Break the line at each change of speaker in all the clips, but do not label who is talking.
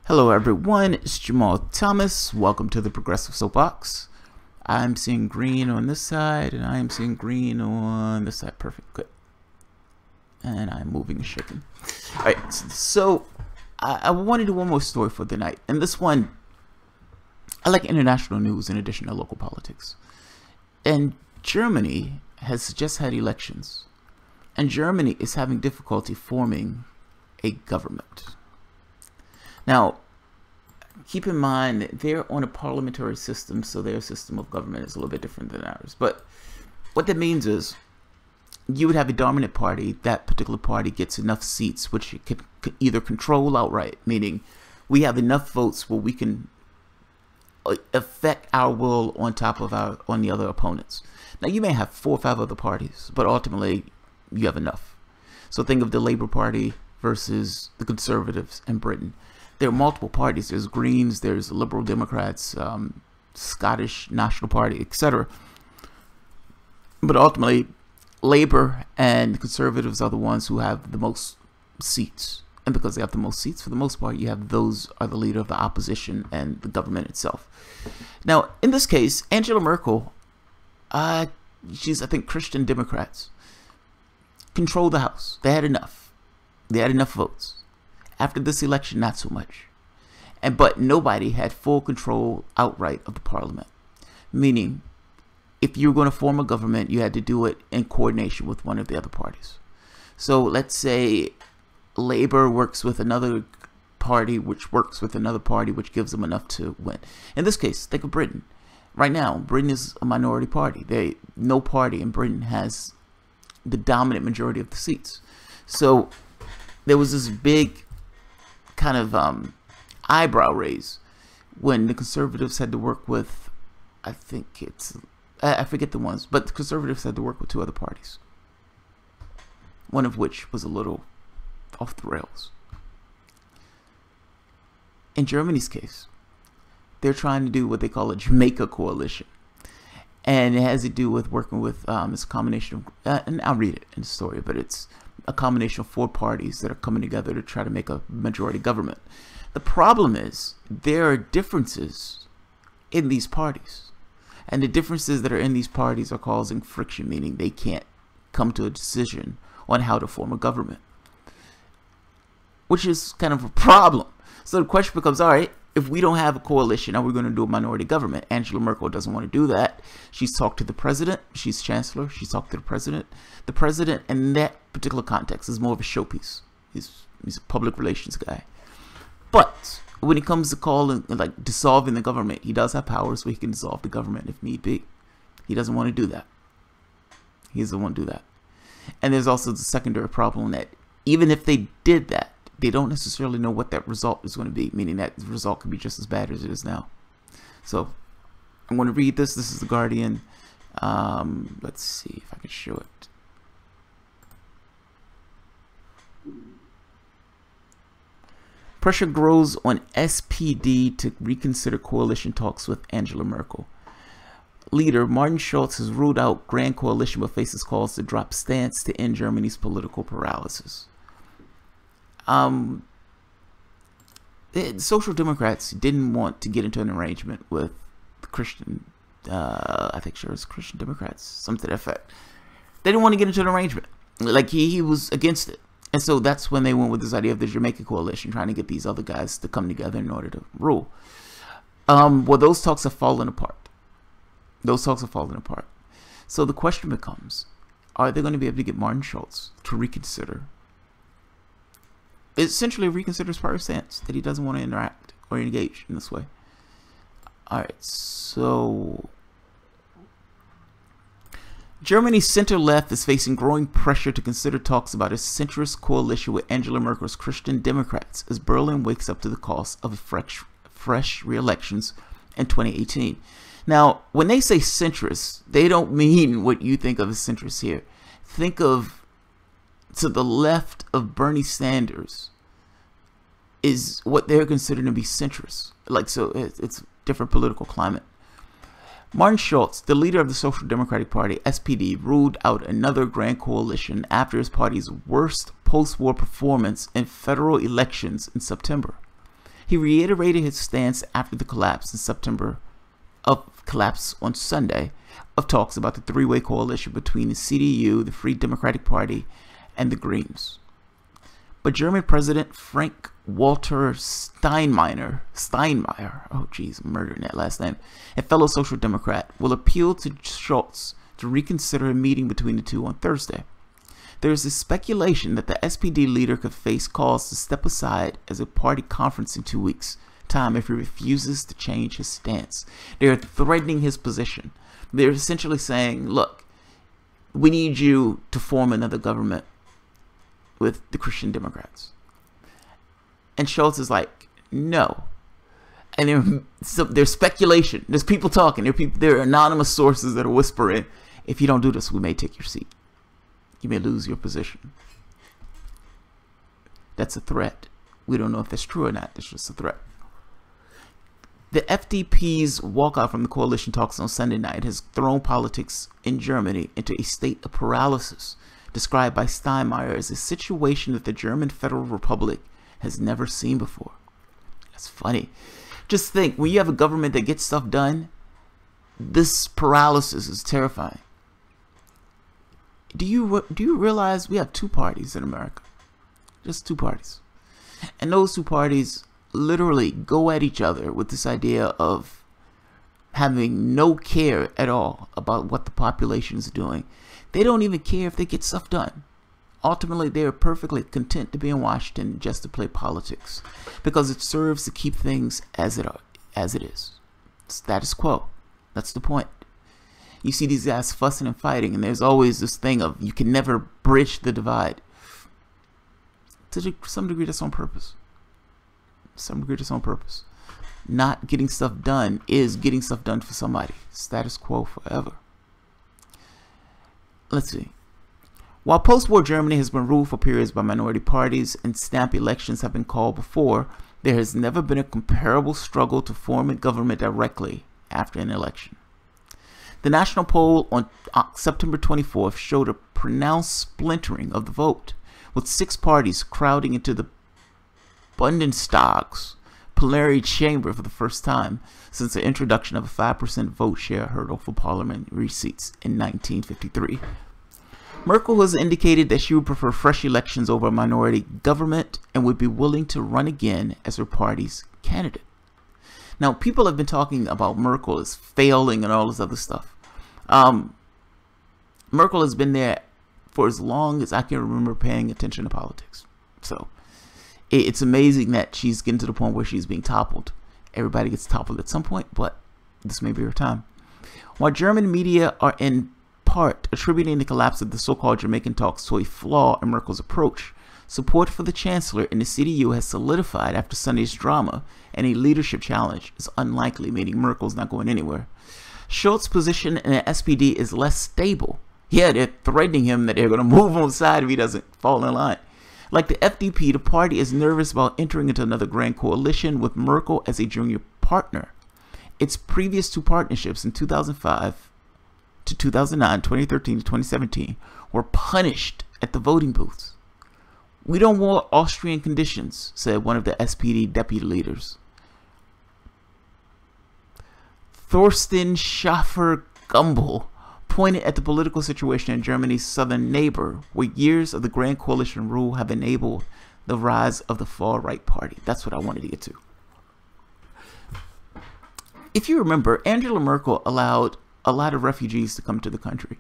Hello everyone, it's Jamal Thomas. Welcome to the Progressive Soapbox. I'm seeing green on this side and I'm seeing green on this side. Perfect, good. And I'm moving and shaking. Alright, so I want to do one more story for the night. And this one, I like international news in addition to local politics. And Germany has just had elections. And Germany is having difficulty forming a government. Now, keep in mind, they're on a parliamentary system, so their system of government is a little bit different than ours. But what that means is you would have a dominant party. That particular party gets enough seats, which it could either control outright, meaning we have enough votes where we can affect our will on top of on the other opponents. Now, you may have 4 or 5 other parties, but ultimately you have enough. So think of the Labour Party versus the Conservatives in Britain. There are multiple parties. There's Greens, there's Liberal Democrats, Scottish National Party, etc. But ultimately, Labour and the Conservatives are the ones who have the most seats. And because they have the most seats, for the most part, you have those are the leader of the opposition and the government itself. Now, in this case, Angela Merkel, she's, I think, Christian Democrats, control the House. They had enough. They had enough votes. After this election, not so much. But nobody had full control outright of the parliament. Meaning, if you were going to form a government, you had to do it in coordination with one of the other parties. So let's say Labour works with another party, which works with another party, which gives them enough to win. In this case, think of Britain. Right now, Britain is a minority party. No party in Britain has the dominant majority of the seats. So there was this big kind of eyebrow raise when the Conservatives had to work with, I forget the ones, but the Conservatives had to work with 2 other parties, one of which was a little off the rails. In Germany's case, they're trying to do what they call a Jamaica coalition, and it has to do with working with it's a combination of and I'll read it in the story, but it's a combination of 4 parties that are coming together to try to make a majority government. The problem is there are differences in these parties, and the differences that are in these parties are causing friction, meaning they can't come to a decision on how to form a government, which is kind of a problem. So the question becomes, all right, if we don't have a coalition, are we going to do a minority government? Angela Merkel doesn't want to do that. She's talked to the president. She's chancellor. She's talked to the president. The president, in that particular context, is more of a showpiece. He's a public relations guy. But when it comes to calling, like dissolving the government, he does have powers where he can dissolve the government if need be. He doesn't want to do that. He doesn't want to do that. And there's also the secondary problem that even if they did that, they don't necessarily know what that result is going to be, meaning that the result could be just as bad as it is now. So I'm going to read this. This is The Guardian. Let's see if I can show it. Pressure grows on SPD to reconsider coalition talks with Angela Merkel. Leader Martin Schulz has ruled out grand coalition but faces calls to drop stance to end Germany's political paralysis. The Social Democrats didn't want to get into an arrangement with the Christian, I think sure it's Christian Democrats, something to that effect. They didn't want to get into an arrangement. Like he was against it. And so that's when they went with this idea of the Jamaica coalition, trying to get these other guys to come together in order to rule. Well, those talks have fallen apart. Those talks have fallen apart. So the question becomes, are they going to be able to get Martin Schulz to reconsider? Essentially reconsider his prior stance that he doesn't want to interact or engage in this way. Alright, so Germany's center-left is facing growing pressure to consider talks about a centrist coalition with Angela Merkel's Christian Democrats as Berlin wakes up to the cost of fresh re-elections in 2018. Now, when they say centrist, they don't mean what you think of as centrist here. Think of to the left of Bernie Sanders is what they're considering to be centrist. Like, so it's a different political climate. Martin Schulz, the leader of the Social Democratic Party, SPD, ruled out another grand coalition after his party's worst post-war performance in federal elections in September. He reiterated his stance after the collapse on Sunday of talks about the three-way coalition between the CDU, the Free Democratic Party, and the Greens. But German President Frank-Walter Steinmeier, oh geez, I'm murdering that last name, a fellow Social Democrat, will appeal to Scholz to reconsider a meeting between the two on Thursday. There is a speculation that the SPD leader could face calls to step aside as a party conference in 2 weeks' time if he refuses to change his stance. They are threatening his position. They're essentially saying, look, we need you to form another government with the Christian Democrats. And Scholz is like, no. And there's speculation. There's people talking. There are anonymous sources that are whispering, if you don't do this, we may take your seat. You may lose your position. That's a threat. We don't know if that's true or not. It's just a threat. The FDP's walkout from the coalition talks on Sunday night has thrown politics in Germany into a state of paralysis, described by Steinmeier as a situation that the German Federal Republic has never seen before. That's funny. Just think, when you have a government that gets stuff done, this paralysis is terrifying. Do you realize we have two parties in America? Just two parties. And those two parties literally go at each other with this idea of having no care at all about what the population is doing. They don't even care if they get stuff done. Ultimately, they are perfectly content to be in Washington just to play politics because it serves to keep things as it is. Status quo. That's the point. You see these guys fussing and fighting, and there's always this thing of you can never bridge the divide. To some degree, that's on purpose. Not getting stuff done is getting stuff done for somebody. Status quo forever. Let's see. While post-war Germany has been ruled for periods by minority parties and stamp elections have been called before, there has never been a comparable struggle to form a government directly after an election. The national poll on September 24th showed a pronounced splintering of the vote, with 6 parties crowding into the Bundestag's plenary chamber for the first time since the introduction of a 5% vote share hurdle for parliamentary seats in 1953. Merkel has indicated that she would prefer fresh elections over a minority government and would be willing to run again as her party's candidate. Now, people have been talking about Merkel as failing and all this other stuff. Merkel has been there for as long as I can remember paying attention to politics. So it's amazing that she's getting to the point where she's being toppled. Everybody gets toppled at some point, but this may be her time. While German media are in part attributing the collapse of the so-called Jamaican talks to a flaw in Merkel's approach, support for the Chancellor in the CDU has solidified after Sunday's drama, and a leadership challenge is unlikely, meaning Merkel's not going anywhere. Scholz's position in the SPD is less stable. Yeah, they're threatening him that they're going to move him aside if he doesn't fall in line. Like the FDP, the party is nervous about entering into another grand coalition with Merkel as a junior partner. Its previous two partnerships in 2005 to 2009, 2013 to 2017 were punished at the voting booths. "We don't want Austrian conditions," said one of the SPD deputy leaders. Thorsten Schaffer-Gumbel pointed at the political situation in Germany's southern neighbor, where years of the Grand Coalition rule have enabled the rise of the far-right party. That's what I wanted to get to. If you remember, Angela Merkel allowed a lot of refugees to come to the country.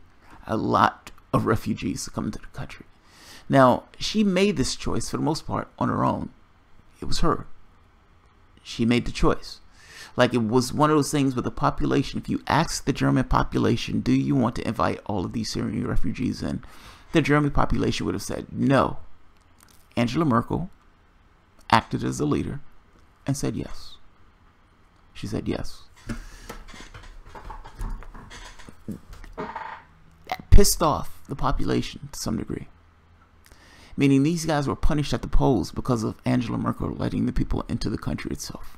Now, she made this choice for the most part on her own. It was her. She made the choice. Like, it was one of those things with the population. If you ask the German population, do you want to invite all of these Syrian refugees in? The German population would have said no. Angela Merkel acted as a leader and said yes. She said yes. That pissed off the population to some degree. Meaning these guys were punished at the polls because of Angela Merkel letting the people into the country itself.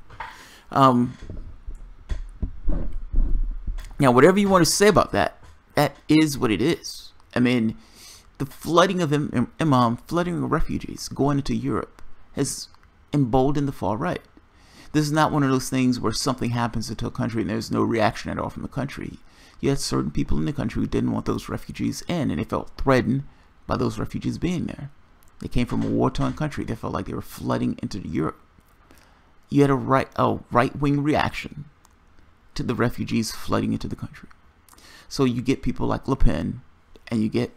Now, whatever you want to say about that, that is what it is. I mean, the flooding of flooding of refugees going into Europe has emboldened the far right. This is not one of those things where something happens to a country and there's no reaction at all from the country. You had certain people in the country who didn't want those refugees in, and they felt threatened by those refugees being there. They came from a war-torn country. They felt like they were flooding into Europe. You had a right-wing reaction to the refugees flooding into the country. So you get people like Le Pen, and you get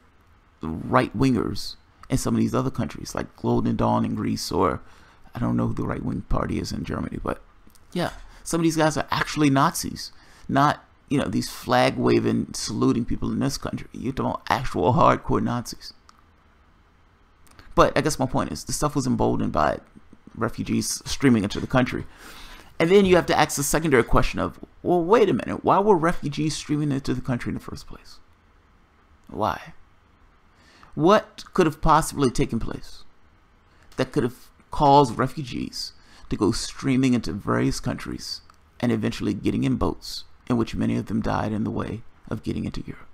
right-wingers in some of these other countries, like Golden Dawn in Greece, or I don't know who the right-wing party is in Germany, but yeah, some of these guys are actually Nazis, not, you know, these flag-waving, saluting people in this country. You're talking about actual hardcore Nazis. But I guess my point is, the stuff was emboldened by refugees streaming into the country. And then you have to ask the secondary question of, well, wait a minute, why were refugees streaming into the country in the first place? Why? What could have possibly taken place that could have caused refugees to go streaming into various countries and eventually getting in boats, in which many of them died in the way of getting into Europe?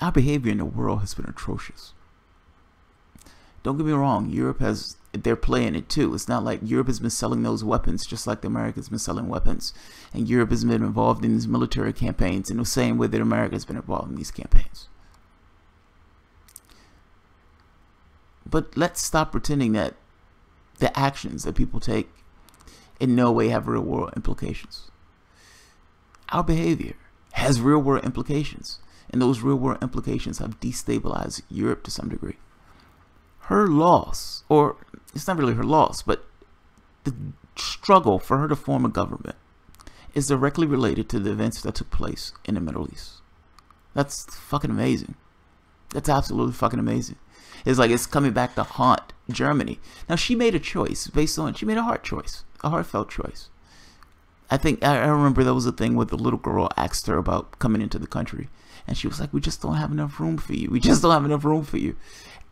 Our behavior in the world has been atrocious. Don't get me wrong, Europe has, they're playing it too. It's not like Europe has been selling those weapons just like the Americans been selling weapons. And Europe has been involved in these military campaigns in the same way that America has been involved in these campaigns. But let's stop pretending that the actions that people take in no way have real world implications. Our behavior has real world implications. And those real world implications have destabilized Europe to some degree. Her loss, or it's not really her loss, but the struggle for her to form a government is directly related to the events that took place in the Middle East. That's fucking amazing. That's absolutely fucking amazing. It's like it's coming back to haunt Germany. Now, she made a choice based on, she made a hard choice, a heartfelt choice. I remember there was a thing where the little girl asked her about coming into the country. And she was like, we just don't have enough room for you. We just don't have enough room for you.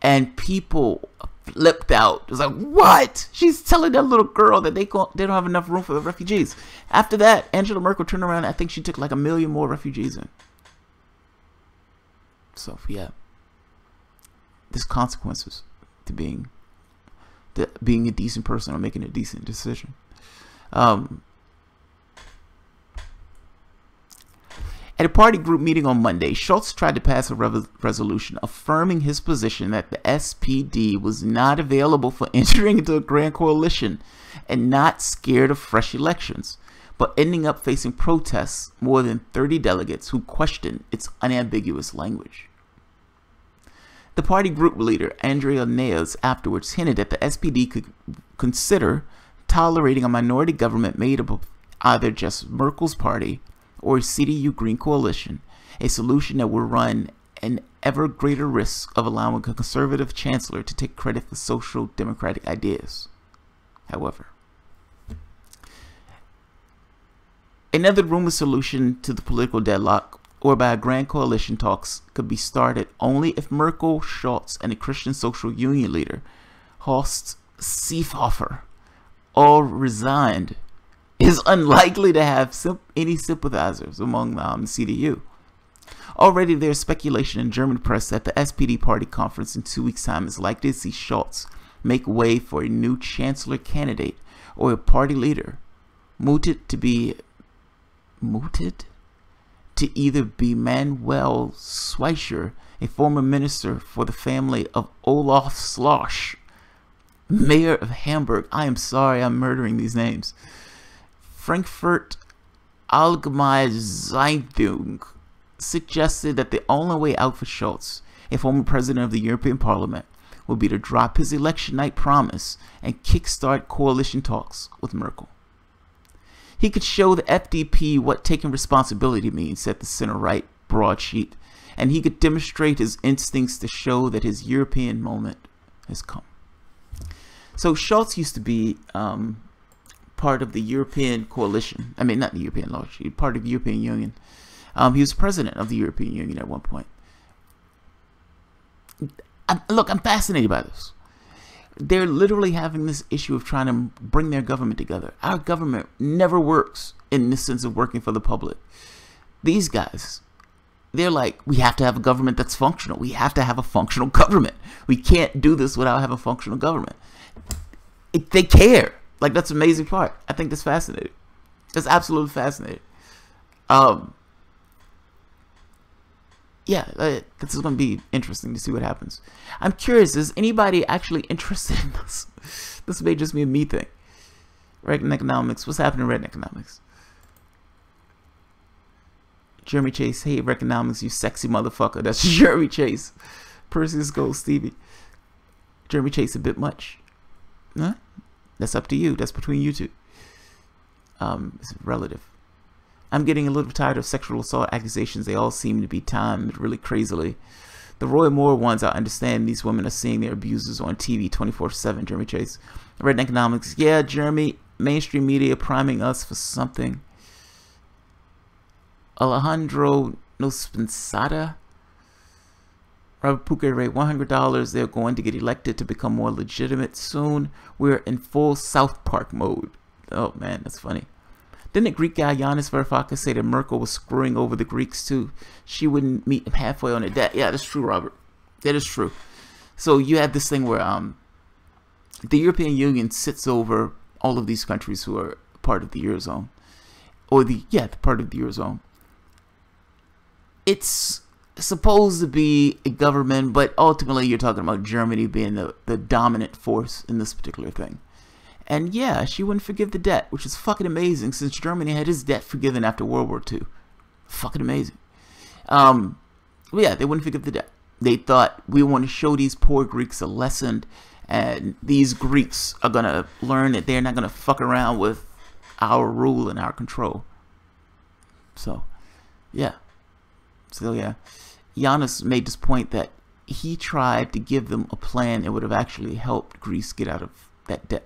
And people flipped out. It was like, what? She's telling that little girl that they don't have enough room for the refugees. After that, Angela Merkel turned around. I think she took like 1 million more refugees in. So, yeah. There's consequences to being a decent person or making a decent decision. At a party group meeting on Monday, Schultz tried to pass a resolution affirming his position that the SPD was not available for entering into a grand coalition and not scared of fresh elections, but ending up facing protests more than 30 delegates who questioned its unambiguous language. The party group leader, Andrea Nahles, afterwards hinted that the SPD could consider tolerating a minority government made up of either just Merkel's party or a CDU Green coalition, a solution that would run an ever greater risk of allowing a conservative chancellor to take credit for social democratic ideas. However, another rumored solution to the political deadlock, whereby a grand coalition talks could be started only if Merkel, Schultz, and the Christian Social Union leader, Horst Seehofer, all resigned, is unlikely to have any sympathizers among the CDU. Already there's speculation in German press that the SPD party conference in 2 weeks' time is likely to see Schultz make way for a new chancellor candidate or a party leader, mooted to either be Manuel Schweizer, a former minister for the family of Olaf Schloss, mayor of Hamburg. I am sorry I'm murdering these names. Frankfurt Allgemeine Zeitung suggested that the only way out for Schultz, a former president of the European Parliament, would be to drop his election night promise and kickstart coalition talks with Merkel. He could show the FDP what taking responsibility means, said the center-right broadsheet, and he could demonstrate his instincts to show that his European moment has come. So Schultz used to be part of the European coalition. I mean, not the European law, part of the European Union. He was president of the European Union at one point. Look, I'm fascinated by this. They're literally having this issue of trying to bring their government together. Our government never works in this sense of working for the public. These guys they're like, we have to have a government that's functional. We have to have a functional government. We can't do this without having a functional government. They care. Like, that's the amazing part. I think that's fascinating. That's absolutely fascinating. Yeah, this is going to be interesting to see what happens. I'm curious, is anybody actually interested in this? This may just be a me thing. Reagan economics. What's happening in Reagan economics? Jeremy Chase. Hey, Reconomics, you sexy motherfucker. That's Jeremy Chase. Perseus Gold Stevie. Jeremy Chase a bit much. Huh? That's up to you. That's between you two. It's relative. I'm getting a little tired of sexual assault accusations. They all seem to be timed really crazily. The Roy Moore ones, I understand these women are seeing their abusers on TV 24/7. Jeremy Chase. Red Economics. Yeah, Jeremy. Mainstream media priming us for something. Alejandro Nospensada. Robert Puke rate $100. They're going to get elected to become more legitimate soon. We're in full South Park mode. Oh man, that's funny. Didn't the Greek guy Yanis Varoufakis say that Merkel was screwing over the Greeks too? She wouldn't meet him halfway on the debt. Yeah, that's true, Robert. That is true. So you have this thing where the European Union sits over all of these countries who are part of the Eurozone. Or the part of the Eurozone. It's supposed to be a government, but ultimately you're talking about Germany being the dominant force in this particular thing. And yeah, she wouldn't forgive the debt, which is fucking amazing since Germany had its debt forgiven after World War II. Fucking amazing. Yeah, they wouldn't forgive the debt. They thought, we want to show these poor Greeks a lesson, and these Greeks are going to learn that they're not going to fuck around with our rule and our control. So, yeah. So, yeah. Giannis made this point that he tried to give them a plan that would have actually helped Greece get out of that debt.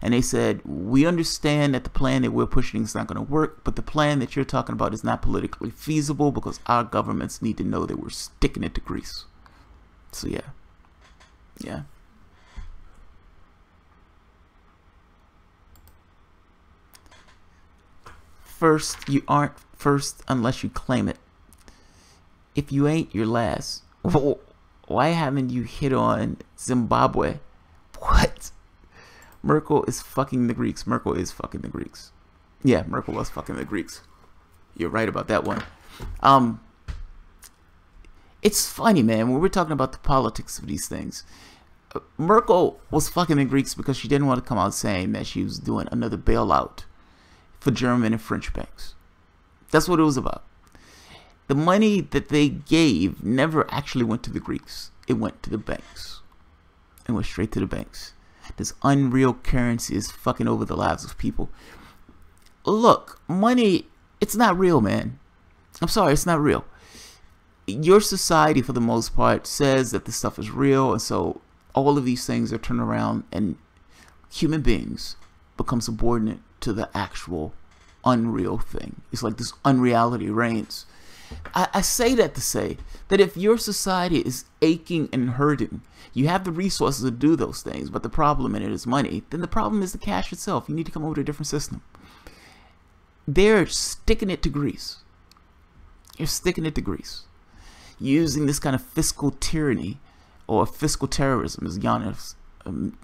And they said, we understand that the plan that we're pushing is not going to work, but the plan that you're talking about is not politically feasible because our governments need to know that we're sticking it to Greece. So, yeah. Yeah. First, you aren't first unless you claim it. If you ain't, you're last. Why haven't you hit on Zimbabwe? What? Merkel is fucking the Greeks. Merkel is fucking the Greeks. Yeah, Merkel was fucking the Greeks. You're right about that one. It's funny, man, when we're talking about the politics of these things. Merkel was fucking the Greeks because she didn't want to come out saying that she was doing another bailout for German and French banks. That's what it was about. The money that they gave never actually went to the Greeks. It went to the banks. It went straight to the banks. This unreal currency is fucking over the lives of people. Look, money, it's not real, man. I'm sorry, it's not real. Your society, for the most part, says that this stuff is real, and so all of these things are turned around, and human beings become subordinate to the actual unreal thing. It's like this unreality reigns. I say that to say that if your society is aching and hurting, you have the resources to do those things, but the problem in it is money, then the problem is the cash itself. You need to come up with a different system. They're sticking it to Greece. You're sticking it to Greece. Using this kind of fiscal tyranny or fiscal terrorism, as Giannis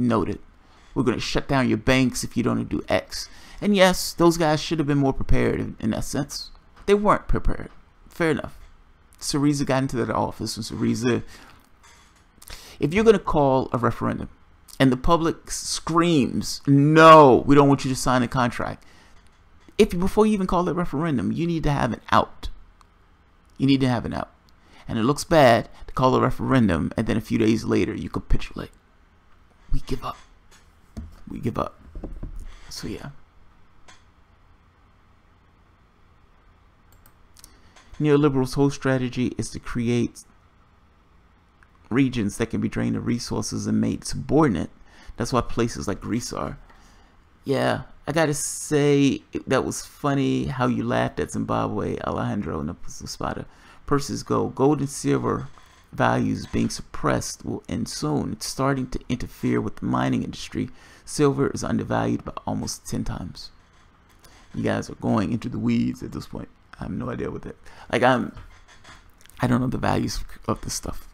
noted. We're going to shut down your banks if you don't do X. And yes, those guys should have been more prepared in that sense. They weren't prepared. Fair enough. Syriza got into that office, and Syriza, if you're going to call a referendum and the public screams, no, we don't want you to sign a contract. Before you even call that referendum, you need to have an out. You need to have an out. And it looks bad to call a referendum and then a few days later you capitulate. We give up. We give up. So yeah. Neoliberals' whole strategy is to create regions that can be drained of resources and made subordinate. That's why places like Greece are. Yeah, I gotta say, that was funny how you laughed at Zimbabwe, Alejandro, and Spada. Perseus gold and silver values being suppressed will end soon. It's starting to interfere with the mining industry. Silver is undervalued by almost 10 times. You guys are going into the weeds at this point. I have no idea what that. Like, I don't know the values of this stuff.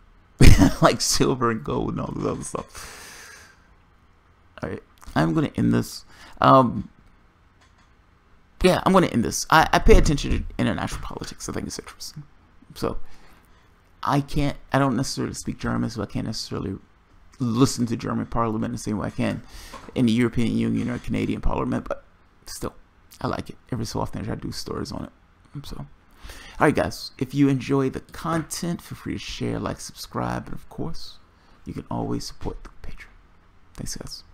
Like silver and gold and all this other stuff. Alright, I'm going to end this. Yeah, I'm going to end this. I pay attention to international politics. I think it's interesting. So, I don't necessarily speak German, so I can't necessarily listen to German parliament the same way I can in the European Union or Canadian parliament, but still, I like it. Every so often I try to do stories on it. So, alright guys, if you enjoy the content, feel free to share, like, subscribe, and of course, you can always support the Patreon. Thanks guys.